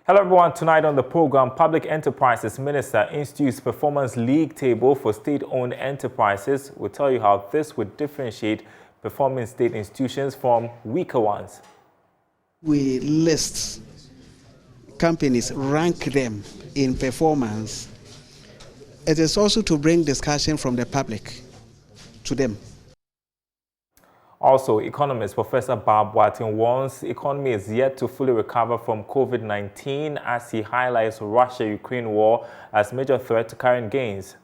Hello everyone, tonight on the program, Public Enterprises Minister institutes performance league table for state-owned enterprises. We'll tell you how this would differentiate performing state institutions from weaker ones. We list companies, rank them in performance. It is also to bring discussion from the public to them. Also, economist Professor Bob Watson warns the economy is yet to fully recover from COVID-19 as he highlights Russia-Ukraine war as major threat to current gains.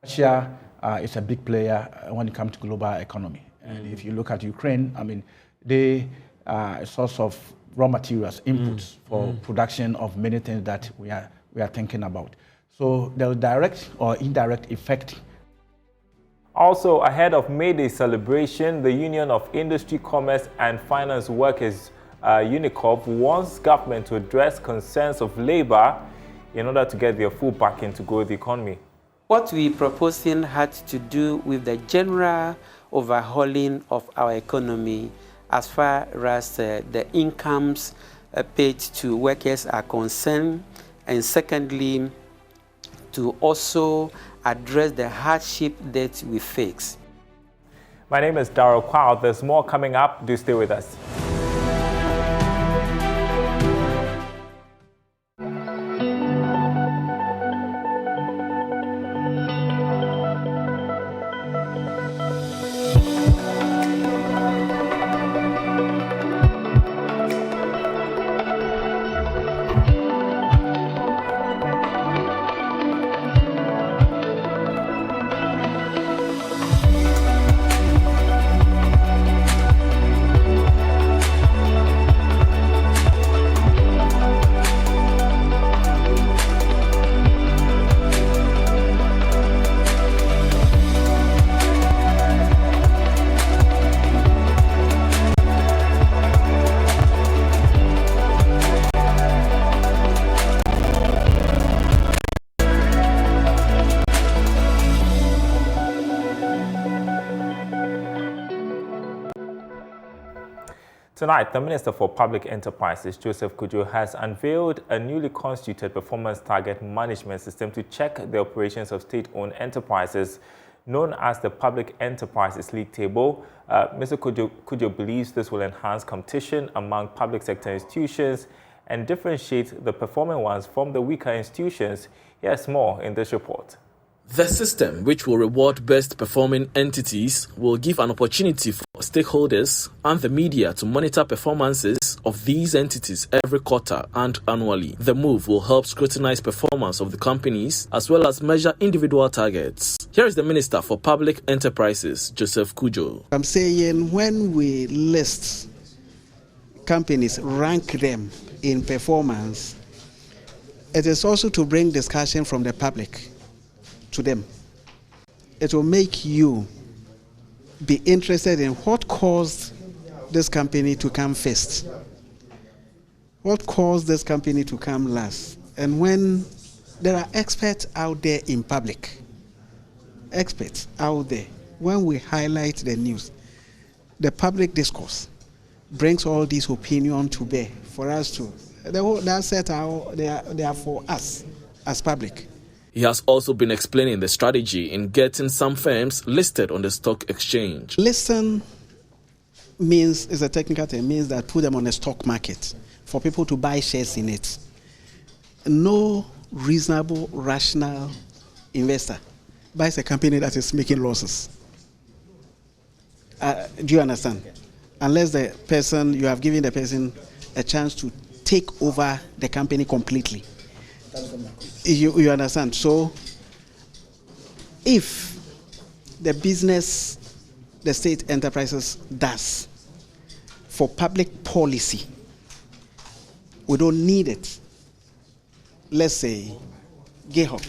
Russia is a big player when it comes to global economy. And if you look at Ukraine, I mean, they are a source of raw materials, inputs for production of many things that we are thinking about. So the direct or indirect effect. Also, ahead of May Day celebration, the Union of Industry, Commerce and Finance Workers, UNICOP, wants government to address concerns of labor in order to get their full backing to grow the economy. What we proposing had to do with the general overhauling of our economy as far as the incomes paid to workers are concerned, and secondly, to also address the hardship that we face. My name is Daryl Kwawu. There's more coming up. Do stay with us. Tonight, the Minister for Public Enterprises, Joseph Kudjo, has unveiled a newly constituted performance target management system to check the operations of state-owned enterprises, known as the Public Enterprises League Table. Mr. Kudjo believes this will enhance competition among public sector institutions and differentiate the performing ones from the weaker institutions. Here's more in this report. The system, which will reward best performing entities, will give an opportunity for stakeholders and the media to monitor performances of these entities every quarter and annually. The move will help scrutinize performance of the companies as well as measure individual targets. Here is the Minister for Public Enterprises, Joseph Kudjo. I'm saying when we list companies, rank them in performance, it is also to bring discussion from the public to them. It will make you be interested in what caused this company to come first, what caused this company to come last. And when there are experts out there in public, experts out there, when we highlight the news, the public discourse brings all these opinions to bear for us to, that's set out, they are for us as public. He has also been explaining the strategy in getting some firms listed on the stock exchange. Listen is a technical term, means that put them on the stock market for people to buy shares in it. No reasonable, rational investor buys a company that is making losses. Do you understand? Unless the person, you have given the person a chance to take over the company completely. You understand? So, if the business the state enterprises does for public policy, we don't need it. Let's say, Gayhawk.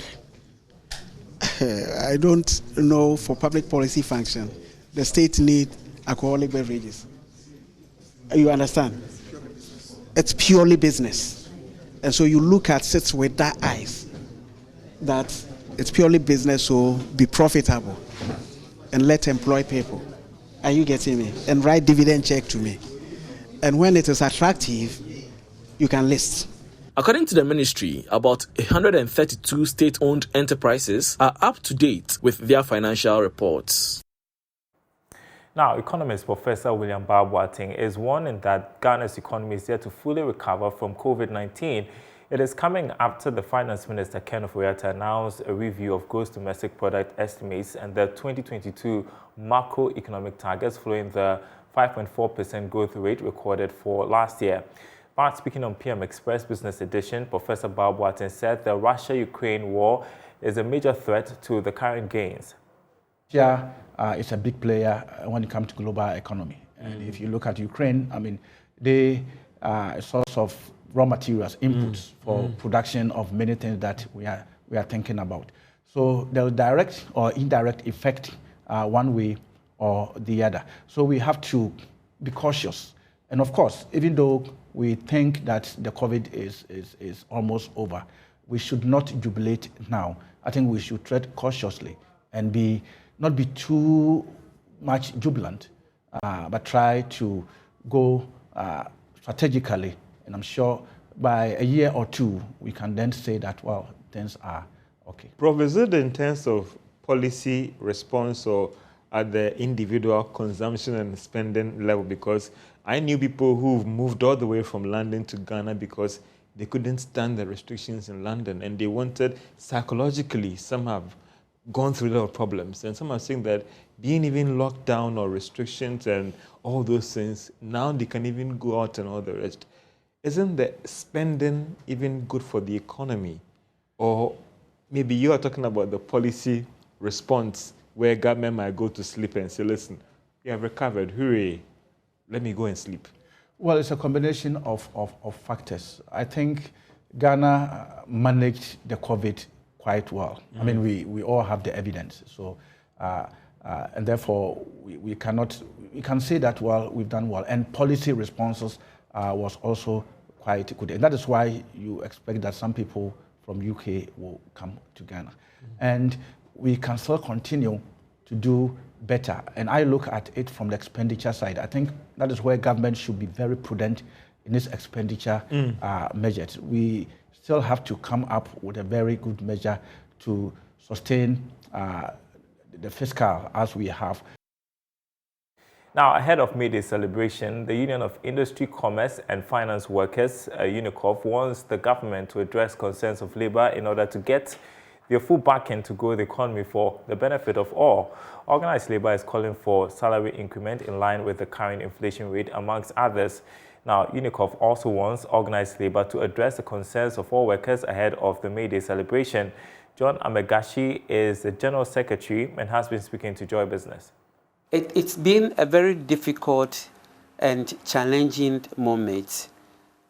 I don't know, for public policy function, the state need alcoholic beverages. You understand? It's purely business. And so you look at it with that eyes, that it's purely business, so be profitable and let employ people. Are you getting me? And write dividend check to me. And when it is attractive, you can list. According to the ministry, about 132 state-owned enterprises are up to date with their financial reports. Now, economist Professor William Boateng is warning that Ghana's economy is yet to fully recover from COVID-19. It is coming after the Finance Minister Ken Ofori-Atta announced a review of gross domestic product estimates and the 2022 macroeconomic targets following the 5.4% growth rate recorded for last year. But speaking on PM Express Business Edition, Professor Boateng said the Russia-Ukraine war is a major threat to the current gains. Russia is a big player when it comes to global economy. And if you look at Ukraine, I mean, they are a source of raw materials, inputs for production of many things that we are thinking about. So there will direct or indirect effect one way or the other. So we have to be cautious. And of course, even though we think that the COVID is almost over, we should not jubilate now. I think we should tread cautiously and not be too much jubilant, but try to go strategically. And I'm sure by a year or two, we can then say that, well, things are okay. Prof, is it in terms of policy response or at the individual consumption and spending level? Because I knew people who've moved all the way from London to Ghana because they couldn't stand the restrictions in London and they wanted psychologically, some have gone through a lot of problems. And some are saying that being even locked down or restrictions and all those things, now they can even go out and all the rest. Isn't the spending even good for the economy? Or maybe you are talking about the policy response where government might go to sleep and say, listen, you have recovered, hooray, let me go and sleep. Well, it's a combination of factors. I think Ghana managed the COVID quite well. I mean, we all have the evidence. So, and therefore, we can say that, well, we've done well. And policy responses was also quite good. And that is why you expect that some people from UK will come to Ghana. And we can still continue to do better. And I look at it from the expenditure side. I think that is where government should be very prudent in its expenditure measures. We still have to come up with a very good measure to sustain the fiscal as we have. Now, ahead of May Day celebration, the Union of Industry, Commerce and Finance Workers, UNICOF, wants the government to address concerns of labor in order to get their full backing to grow the economy for the benefit of all. Organized labor is calling for salary increment in line with the current inflation rate, amongst others. Now, UNICOF also wants organized labor to address the concerns of all workers ahead of the May Day celebration. John Amegashi is the General Secretary and has been speaking to Joy Business. It's been a very difficult and challenging moment.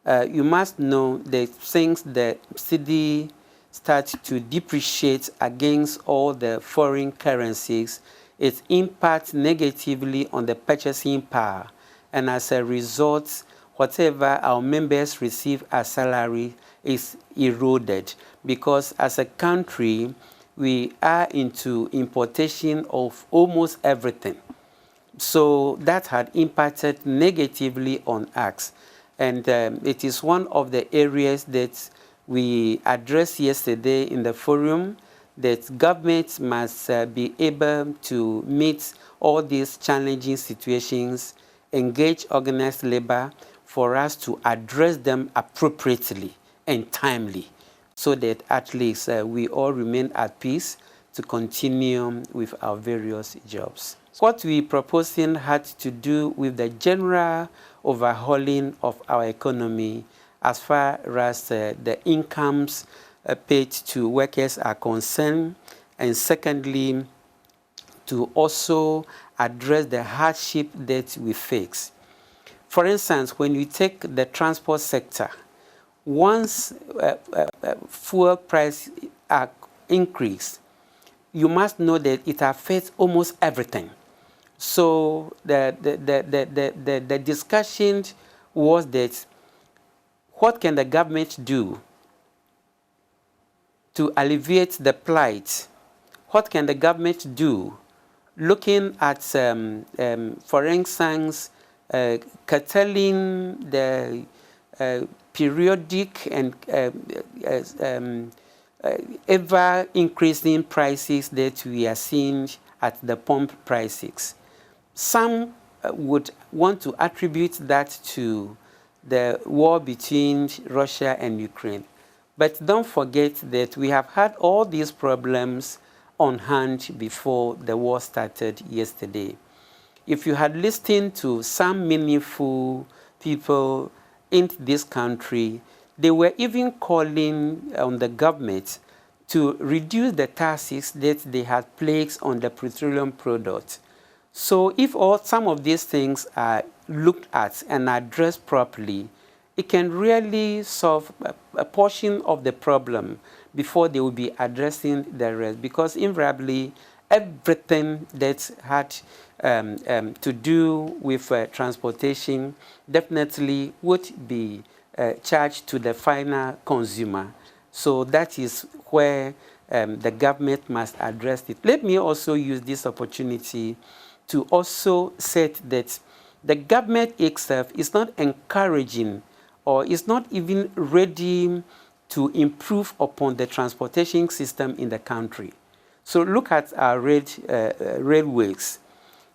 You must know that since the cedi starts to depreciate against all the foreign currencies, it impacts negatively on the purchasing power. And as a result, whatever our members receive as salary is eroded, because as a country, we are into importation of almost everything. So that had impacted negatively on us. And it is one of the areas that we addressed yesterday in the forum, that governments must be able to meet all these challenging situations, engage organized labor for us to address them appropriately and timely, so that at least we all remain at peace to continue with our various jobs. What we proposing had to do with the general overhauling of our economy as far as the incomes paid to workers are concerned, and secondly, to also address the hardship that we face. For instance, when you take the transport sector, once fuel price increase, you must know that it affects almost everything. So the discussion was that what can the government do to alleviate the plight? What can the government do looking at, for instance, curtailing the periodic and ever increasing prices that we are seeing at the pump prices. Some would want to attribute that to the war between Russia and Ukraine. But don't forget that we have had all these problems on hand before the war started yesterday. If you had listened to some meaningful people in this country, they were even calling on the government to reduce the taxes that they had placed on the petroleum products. So if some of these things are looked at and addressed properly, it can really solve a portion of the problem before they will be addressing the rest. Because invariably, everything that had to do with transportation definitely would be charged to the final consumer. So that is where the government must address it. Let me also use this opportunity to also say that the government itself is not encouraging or is not even ready to improve upon the transportation system in the country. So look at our railways.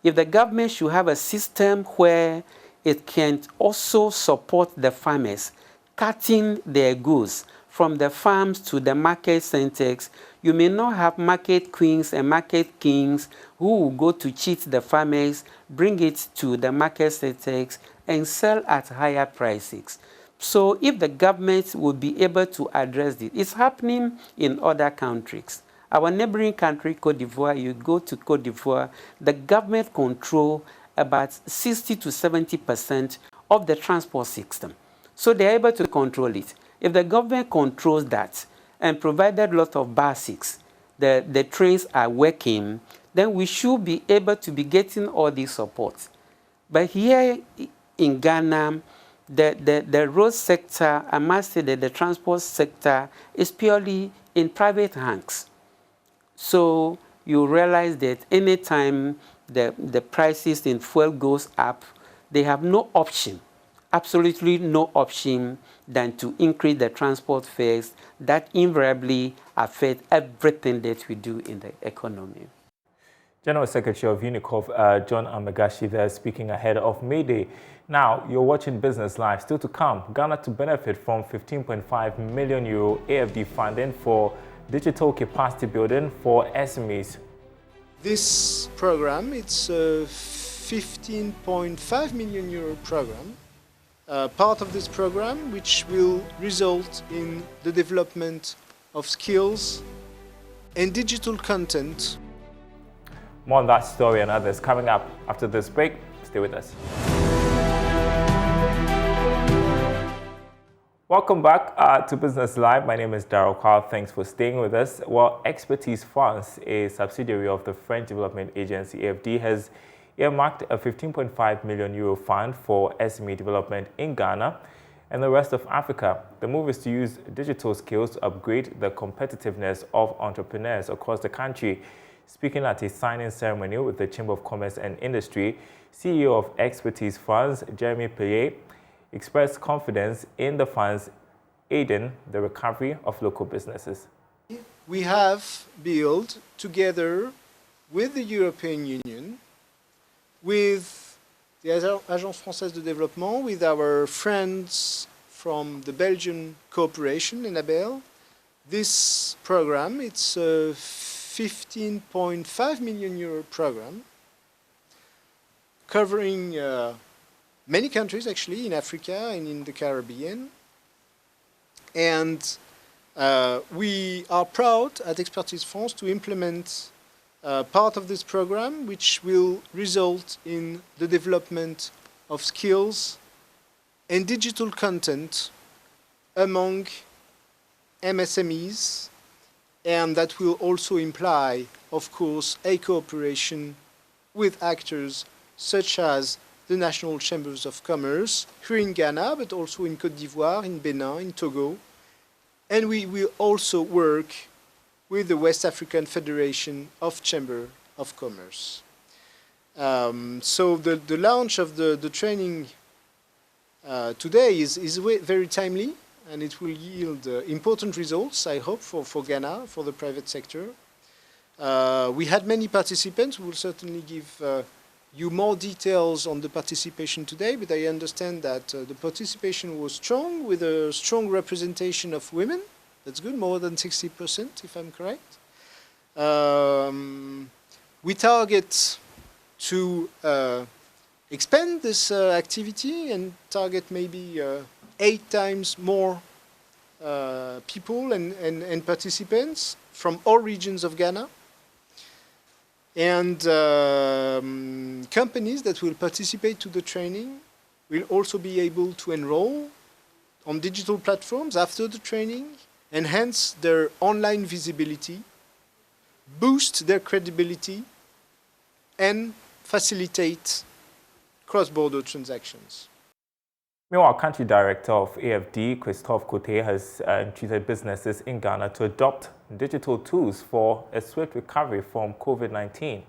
If the government should have a system where it can also support the farmers, cutting their goods from the farms to the market centers, you may not have market queens and market kings who will go to cheat the farmers, bring it to the market centers, and sell at higher prices. So if the government would be able to address it, it's happening in other countries. Our neighboring country, Cote d'Ivoire, you go to Cote d'Ivoire, the government control about 60 to 70% of the transport system. So they're able to control it. If the government controls that and provided a lot of basics, the trains are working, then we should be able to be getting all these support. But here in Ghana, the road sector, I must say that the transport sector is purely in private hands. So you realize that anytime the prices in fuel goes up, they have no option, absolutely no option than to increase the transport fares that invariably affect everything that we do in the economy. General Secretary of UNICOF, John Amegashi there, speaking ahead of May Day. Now, you're watching Business Live. Still to come, Ghana to benefit from €15.5 million AFD funding for digital capacity building for SMEs. This program, it's a €15.5 million program. Part of this program, which will result in the development of skills and digital content. More on that story and others coming up after this break. Stay with us. Welcome back to Business Live. My name is Daryl Kwawu. Thanks for staying with us. Well, Expertise France, a subsidiary of the French Development Agency, AFD, has earmarked a €15.5 million fund for SME development in Ghana and the rest of Africa. The move is to use digital skills to upgrade the competitiveness of entrepreneurs across the country. Speaking at a signing ceremony with the Chamber of Commerce and Industry, CEO of Expertise France, Jeremy Payet, expressed confidence in the funds aiding the recovery of local businesses. We have built together with the European Union, with the Agence Française de Développement, with our friends from the Belgian cooperation, ENABEL, this program. It's a €15.5 million program covering many countries actually in Africa and in the Caribbean. And we are proud at Expertise France to implement part of this program, which will result in the development of skills and digital content among MSMEs, and that will also imply, of course, a cooperation with actors such as the National Chambers of Commerce here in Ghana, but also in Côte d'Ivoire, in Benin, in Togo. And we will also work with the West African Federation of Chamber of Commerce. So the launch of the training today is very timely, and it will yield important results, I hope, for Ghana, for the private sector. We had many participants. We will certainly give you more details on the participation today, but I understand that the participation was strong, with a strong representation of women. That's good, more than 60%, if I'm correct. We target to expand this activity and target maybe 8 times more people and participants from all regions of Ghana. And companies that will participate to the training will also be able to enroll on digital platforms after the training, enhance their online visibility, boost their credibility, and facilitate cross-border transactions. Meanwhile, Country Director of AFD, Christophe Cote, has entreated businesses in Ghana to adopt digital tools for a swift recovery from COVID-19.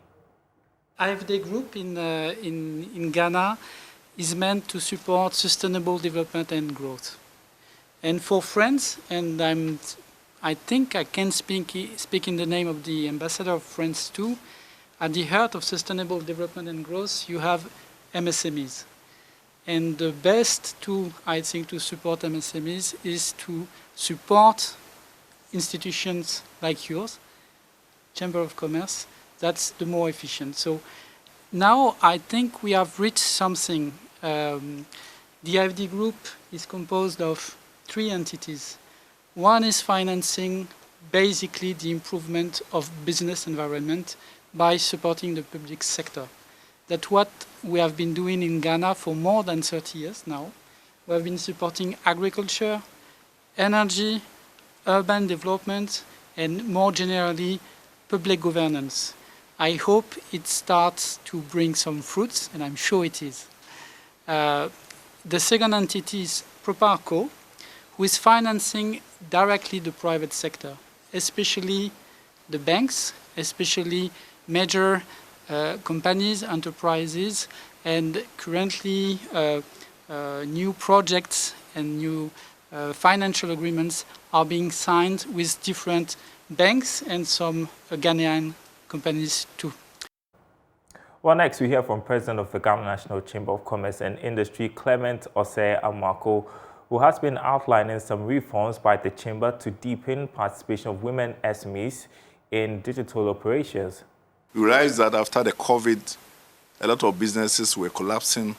AFD Group in Ghana is meant to support sustainable development and growth. And for France, and I think I can speak in the name of the Ambassador of France too, at the heart of sustainable development and growth, you have MSMEs. And the best tool, I think, to support MSMEs is to support institutions like yours, Chamber of Commerce. That's the more efficient. So now I think we have reached something. The AFD Group is composed of 3 entities. One is financing basically the improvement of business environment by supporting the public sector. That's what we have been doing in Ghana for more than 30 years now. We have been supporting agriculture, energy, urban development, and more generally, public governance. I hope it starts to bring some fruits, and I'm sure it is. The second entity is Proparco, who is financing directly the private sector, especially the banks, especially major companies, enterprises, and currently new projects and new financial agreements are being signed with different banks and some Ghanaian companies too. Well, next we hear from President of the Ghana National Chamber of Commerce and Industry, Clement Osei Amako, who has been outlining some reforms by the Chamber to deepen participation of women SMEs in digital operations. We realized that after the COVID, a lot of businesses were collapsing,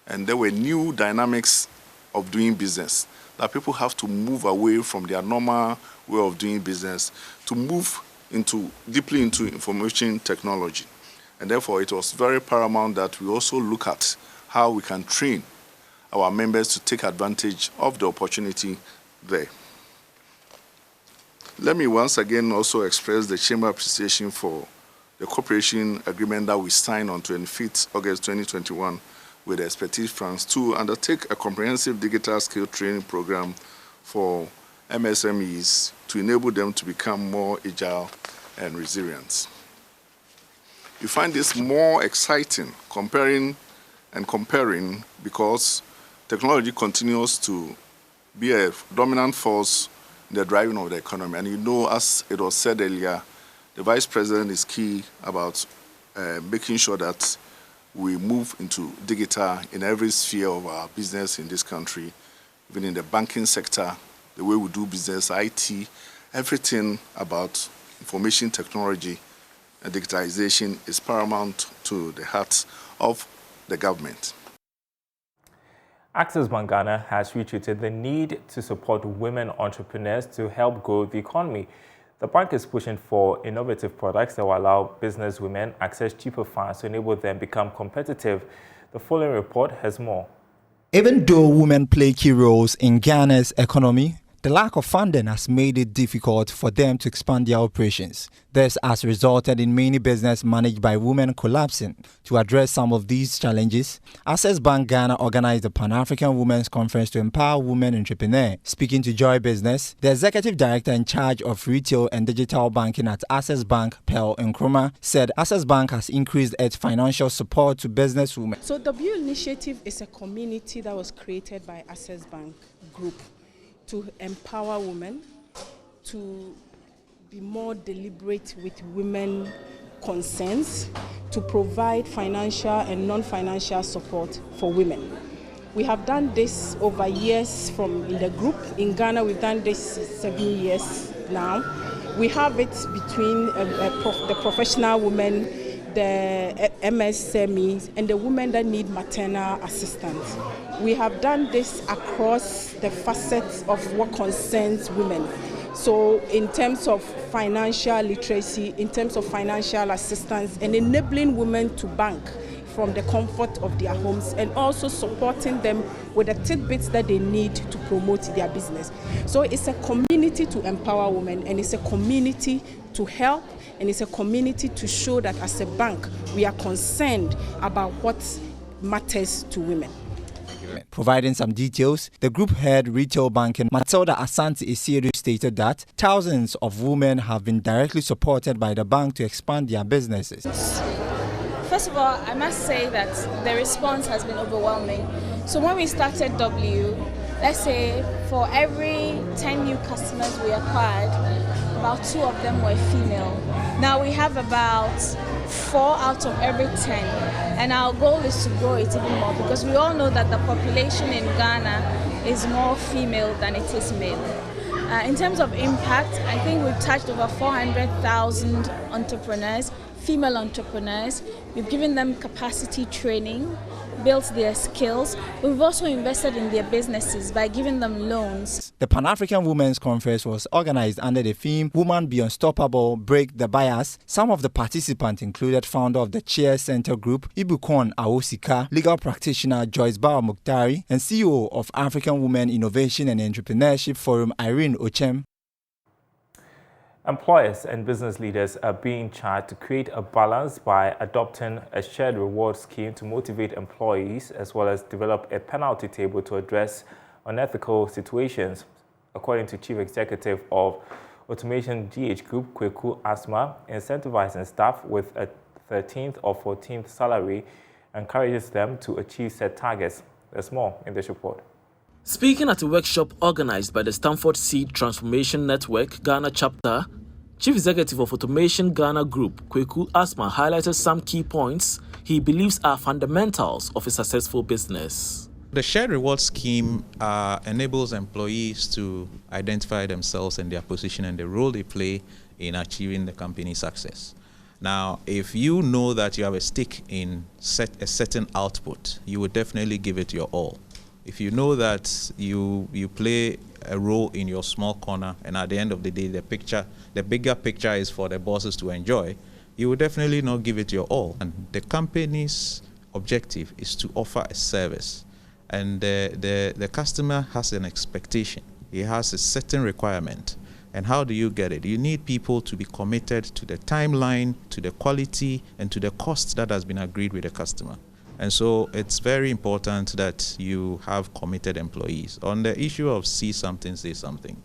and there were new dynamics of doing business, that people have to move away from their normal way of doing business to move deeply into information technology. And therefore, it was very paramount that we also look at how we can train our members to take advantage of the opportunity there. Let me once again also express the Chamber appreciation for the cooperation agreement that we signed on 25th August 2021 with Expertise France to undertake a comprehensive digital skill training program for MSMEs to enable them to become more agile and resilient. You find this more exciting comparing because technology continues to be a dominant force in the driving of the economy. And you know, as it was said earlier, the Vice President is key about making sure that we move into digital in every sphere of our business in this country, even in the banking sector, the way we do business, IT, everything about information technology and digitalization is paramount to the heart of the government. Access Bank Ghana has reiterated the need to support women entrepreneurs to help grow the economy. The bank is pushing for innovative products that will allow business women access cheaper funds to enable them become competitive. The following report has more. Even though women play key roles in Ghana's economy, The lack of funding has made it difficult for them to expand their operations. This has resulted in many businesses managed by women collapsing. To address some of these challenges, Access Bank Ghana organized the Pan-African Women's Conference to empower women entrepreneurs. Speaking to Joy Business, the executive director in charge of retail and digital banking at Access Bank, Pearl Nkrumah, said Access Bank has increased its financial support to businesswomen. So W Initiative is a community that was created by Access Bank Group to empower women, to be more deliberate with women concerns, to provide financial and non-financial support for women. We have done this over years from in the group. In Ghana, we've done this 7 years now. We have it between the professional women, the MSMEs, and the women that need maternal assistance. We have done this across the facets of what concerns women. So in terms of financial literacy, in terms of financial assistance, and enabling women to bank from the comfort of their homes, and also supporting them with the tidbits that they need to promote their business. So it's a community to empower women, and it's a community to help, and it's a community to show that as a bank, we are concerned about what matters to women. Providing some details, the group head retail banking Matilda Asante Isiedu stated that thousands of women have been directly supported by the bank to expand their businesses. First of all, I must say that the response has been overwhelming. So when we started W, let's say for every 10 new customers we acquired, about 2 of them were female. Now we have about 4 out of every 10, and our goal is to grow it even more, because we all know that the population in Ghana is more female than it is male. In terms of impact, I think we've touched over 400,000 entrepreneurs, female entrepreneurs. We've given them capacity training, built their skills. We've also invested in their businesses by giving them loans. The Pan-African Women's Conference was organized under the theme Woman Be Unstoppable, Break the Bias. Some of the participants included founder of the Chair Center Group, Ibukon Awosika, legal practitioner Joyce Bawa Muktari, and CEO of African Women Innovation and Entrepreneurship Forum, Irene Ochem. Employers and business leaders are being charged to create a balance by adopting a shared reward scheme to motivate employees, as well as develop a penalty table to address unethical situations. According to Chief Executive of Automation GH Group, Kwawu Asma, incentivizing staff with a 13th or 14th salary encourages them to achieve set targets. There's more in this report. Speaking at a workshop organized by the Stanford Seed Transformation Network Ghana chapter, Chief Executive of Automation Ghana Group, Kwawu Asma, highlighted some key points he believes are fundamentals of a successful business. The shared reward scheme enables employees to identify themselves and their position and the role they play in achieving the company's success. Now, if you know that you have a stake in a certain output, you would definitely give it your all. If you know that you play a role in your small corner, and at the end of the day, the bigger picture is for the bosses to enjoy, you will definitely not give it your all. And the company's objective is to offer a service, and the customer has an expectation. He has a certain requirement. And how do you get it? You need people to be committed to the timeline, to the quality, and to the cost that has been agreed with the customer. And so it's very important that you have committed employees. On the issue of see something, say something.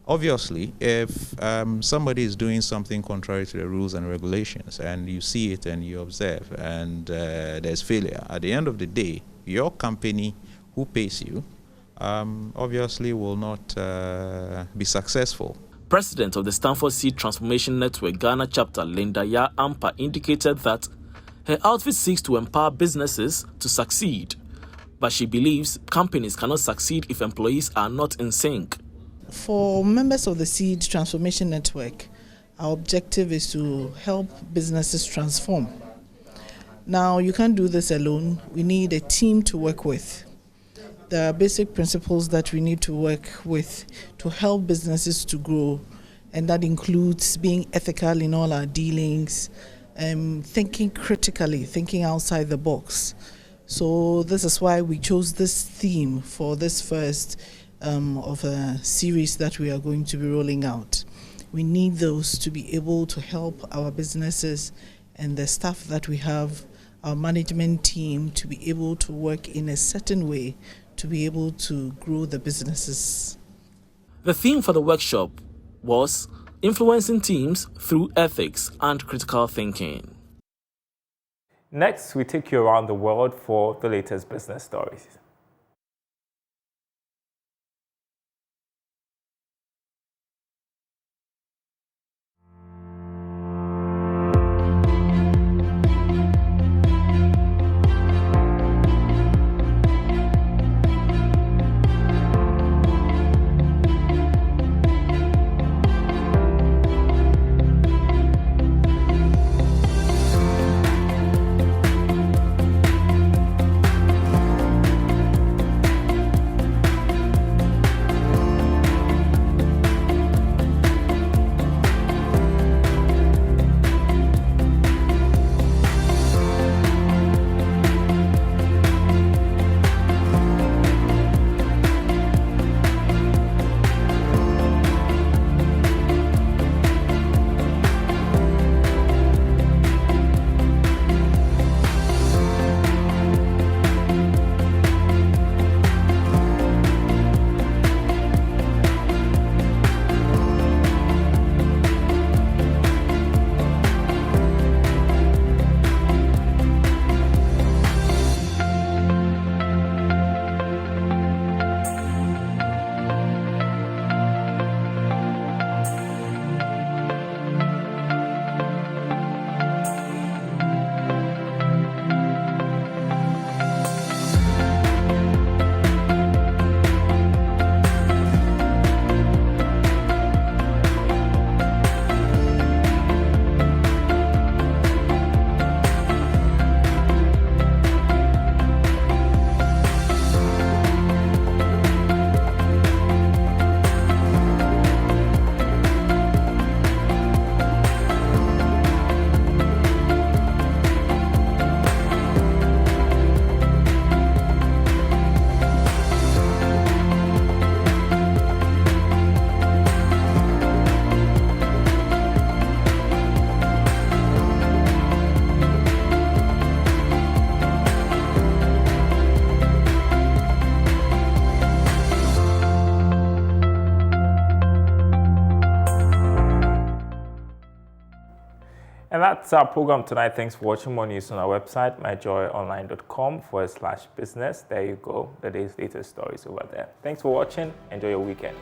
Obviously, if somebody is doing something contrary to the rules and regulations, and you see it and you observe, and there's failure, at the end of the day, your company who pays you obviously will not be successful. President of the Stanford Seed Transformation Network Ghana chapter, Linda Ya Ampa, indicated that her outfit seeks to empower businesses to succeed, but she believes companies cannot succeed if employees are not in sync. For members of the Seed Transformation Network, our objective is to help businesses transform. Now, you can't do this alone. We need a team to work with. There are basic principles that we need to work with to help businesses to grow, and that includes being ethical in all our dealings, thinking critically, thinking outside the box. So this is why we chose this theme for this first of a series that we are going to be rolling out. We need those to be able to help our businesses and the staff that we have, our management team, to be able to work in a certain way to be able to grow the businesses. The theme for the workshop was influencing teams through ethics and critical thinking. Next, we take you around the world for the latest business stories. And that's our program tonight. Thanks for watching. More news on our website, myjoyonline.com/business. There you go. The day's latest stories over there. Thanks for watching. Enjoy your weekend.